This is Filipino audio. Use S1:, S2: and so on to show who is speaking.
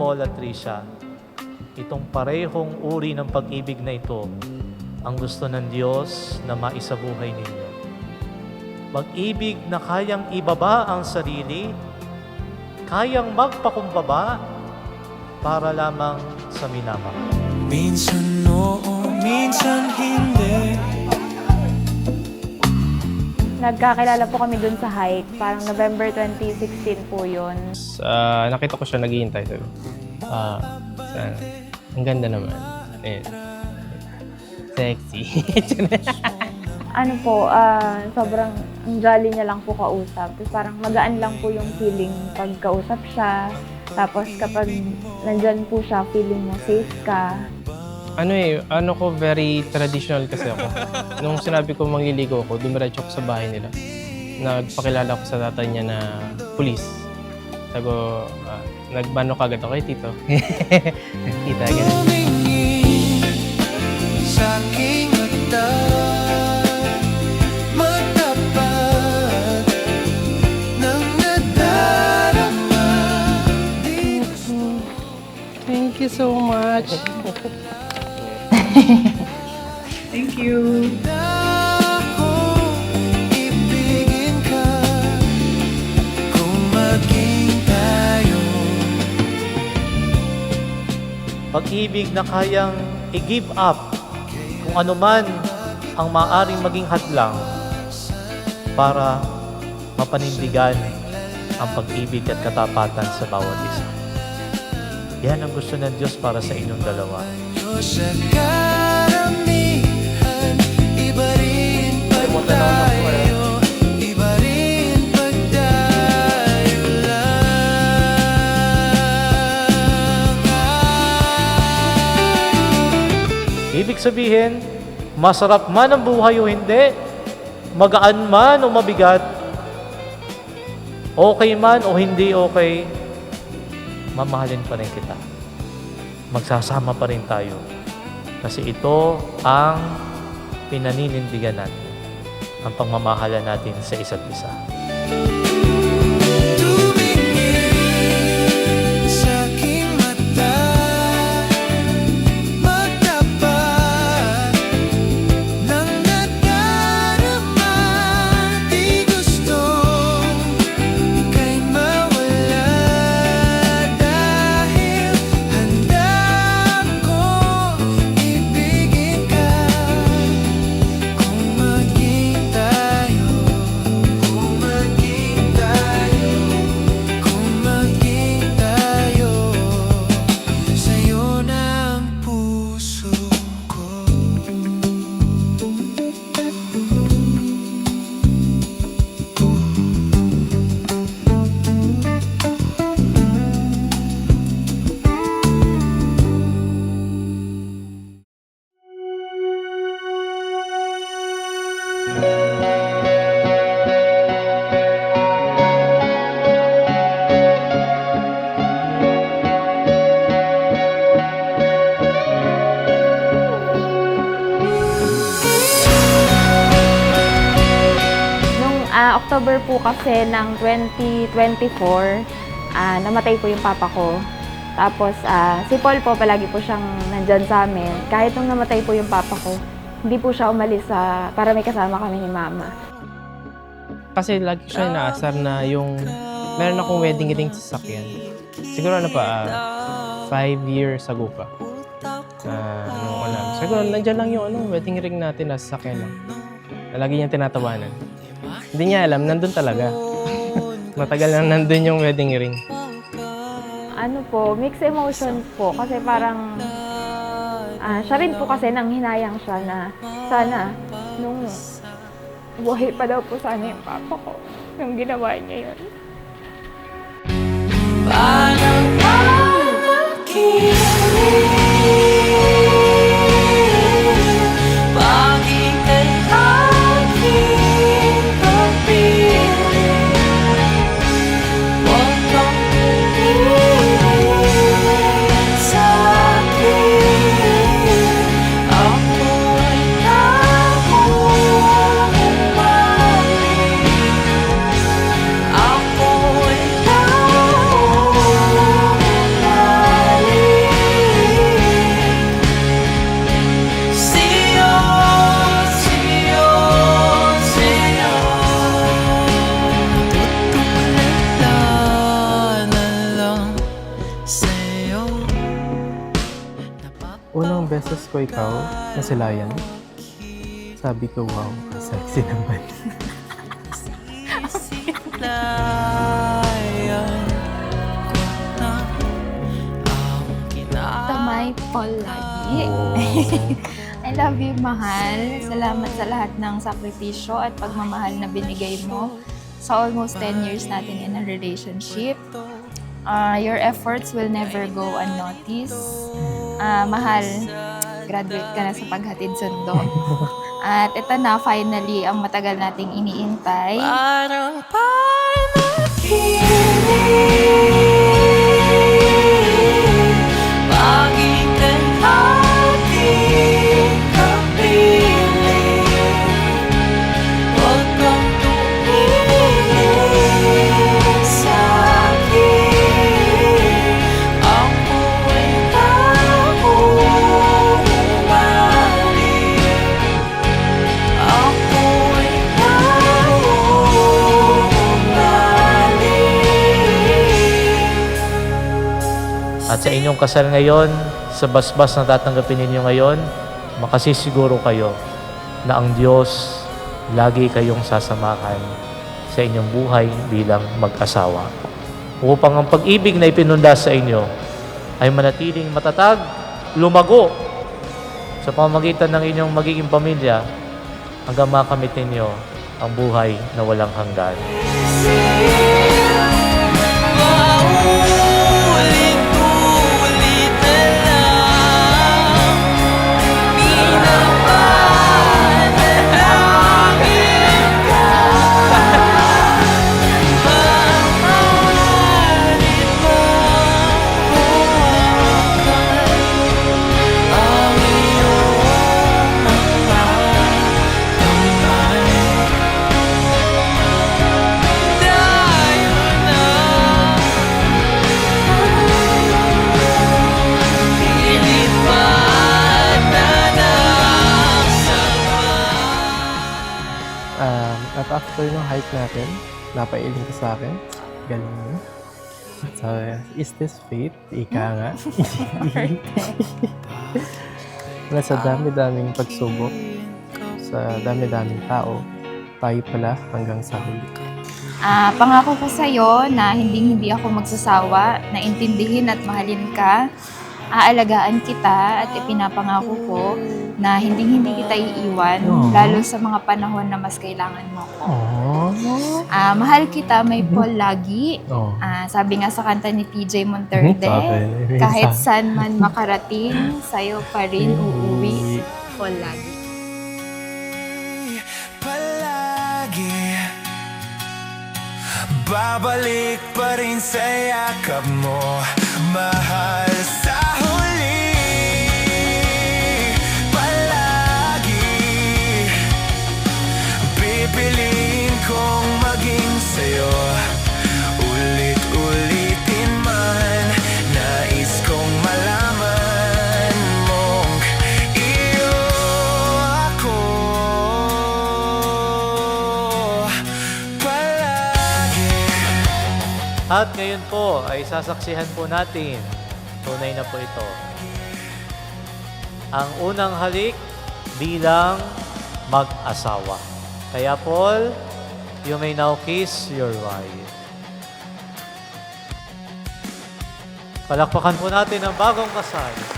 S1: Paul at Tricia, itong parehong uri ng pag-ibig na ito ang gusto ng Diyos na maisabuhay ninyo. Pag-ibig na kayang ibaba ang sarili, kayang magpakumbaba para lamang sa minamahal.
S2: Minsan oo, minsan hindi.
S3: Nagkakilala po kami dun sa hike. Parang November 2016 po yun.
S4: Nakita ko siya naghihintay. Sabi, ang ganda naman. Ayan. Sexy.
S3: Ano po, sobrang jolly niya lang po kausap. Tapos parang magaan lang po yung feeling pag kausap siya. Tapos kapag nandyan po siya, feeling mo safe ka.
S4: Ano ko, very traditional kasi ako. Nung sinabi ko mangliligo ako, dumiretso ako sa bahay nila. Nagpakilala ko sa tatay niya na pulis. Sabi ko, nagbano kagad ako kay tito. Kita, ganun.
S2: Tumingin sa aking mata, matapat ng nadarama.
S4: Thank you so much.
S5: Thank you.
S2: Ako, ibigin ka kung maging tayo.
S1: Pag-ibig na kayang i-give up kung ano man ang maaaring maging hadlang para mapanindigan ang pag-ibig at katapatan sa bawat isa. Yan ang gusto ng Diyos para sa inyong dalawa.
S2: Sa karamihan, iba rin pag tayo, iba rin pag tayo lang.
S1: Ibig sabihin, masarap man ang buhay o hindi, magaan man o mabigat, okay man o hindi okay, mamahalin pa rin kita. Magsasama pa rin tayo. Kasi ito ang pinaninindigan natin, ang pagmamahala natin sa isa't isa.
S2: Tumingin sa aking mata, magtapat ng nadarama. Di gusto ika'y mawala, dahil handa ako ibigin ka kung maging tayo, kung maging tayo, kung maging tayo. Sa'yo na ang puso ko.
S3: Nung October po kasi ng 2024, namatay po yung papa ko. Tapos si Paul po, palagi po siyang nandyan sa amin. Kahit nung namatay po yung papa ko, hindi po siya umalis para may kasama kami ni mama.
S4: Kasi lagi siya inaasar na yung meron akong wedding ring sa sasakyan. Siguro 5 years ago pa. Siguro nandiyan lang yung wedding ring natin na sasakyan lang. Na lagi niyang tinatawanan. Hindi niya alam, nandun talaga. Matagal na nandun yung wedding ring.
S3: Ano po, mixed emotions po. Kasi parang, siya rin po kasi nang hinayang siya na sana nung buhay pa daw po sana yung papa ko. Nung ginawa niya yun.
S2: Parang bakit ay aking kapiling? Huwag kang tumingin sa'kin. Ako'y nahuhumali. Ako'y nahuhumali.
S4: text ko ikaw, nasilayan. Sabi ko, wow, sexy naman.
S3: Tamay Paul lagi. I love you, mahal. Salamat sa lahat ng sakripisyo at pagmamahal na binigay mo sa almost 10 years natin in a relationship. Your efforts will never go unnoticed. Mahal, graduate ka na sa paghatid sundo. At ito na, finally, ang matagal nating iniintay.
S2: Parang panaginip. Bakit ang ating kapiling? Huwag kang tumingin sa'kin. Ako ay nahuhumalik. Ako ay nahuhumalik.
S1: At sa inyong kasal ngayon, sa basbas na tatanggapin ninyo ngayon, makasisiguro kayo na ang Diyos lagi kayong sasamahan sa inyong buhay bilang mag-asawa. Upang ang pag-ibig na ipinunda sa inyo ay manatiling matatag, lumago sa pamamagitan ng inyong magiging pamilya hanggang makamit ninyo ang buhay na walang hanggan.
S2: Paulit-ulit na lang, pinapanalangin ka. Mamahalin mo ang iyong mga kamay. Dahil na ilipad na
S4: At after ng hike natin, napailing ka sa akin. Galing mo. So, is this fate? Ika nga. Na sa dami-daming pagsubok, sa dami-daming tao, tayo pala hanggang sa huli.
S3: Pangako ko sa'yo na hindi ako magsasawa, na intindihin at mahalin ka. Aalagaan kita at ipinapangako ko na hindi kita iiwan, lalo sa mga panahon na mas kailangan mo ko. Mahal kita, may Paul lagi. Sabi nga sa kanta ni TJ Monterde, kahit saan man makarating, sa'yo pa rin uuwi, Paul lagi.
S2: palagi. Babalik pa rin sa yakap mo, mahal sa huli. Palagi pipiliin kong maging sa'yo, ulit-ulitin man. Nais kong malaman mong iyo ako palagi.
S1: At ngayon po ay sasaksihan po natin, tunay na po ito, ang unang halik bilang mag-asawa. Kaya Paul, you may now kiss your wife. Palakpakan po natin ang bagong kasal.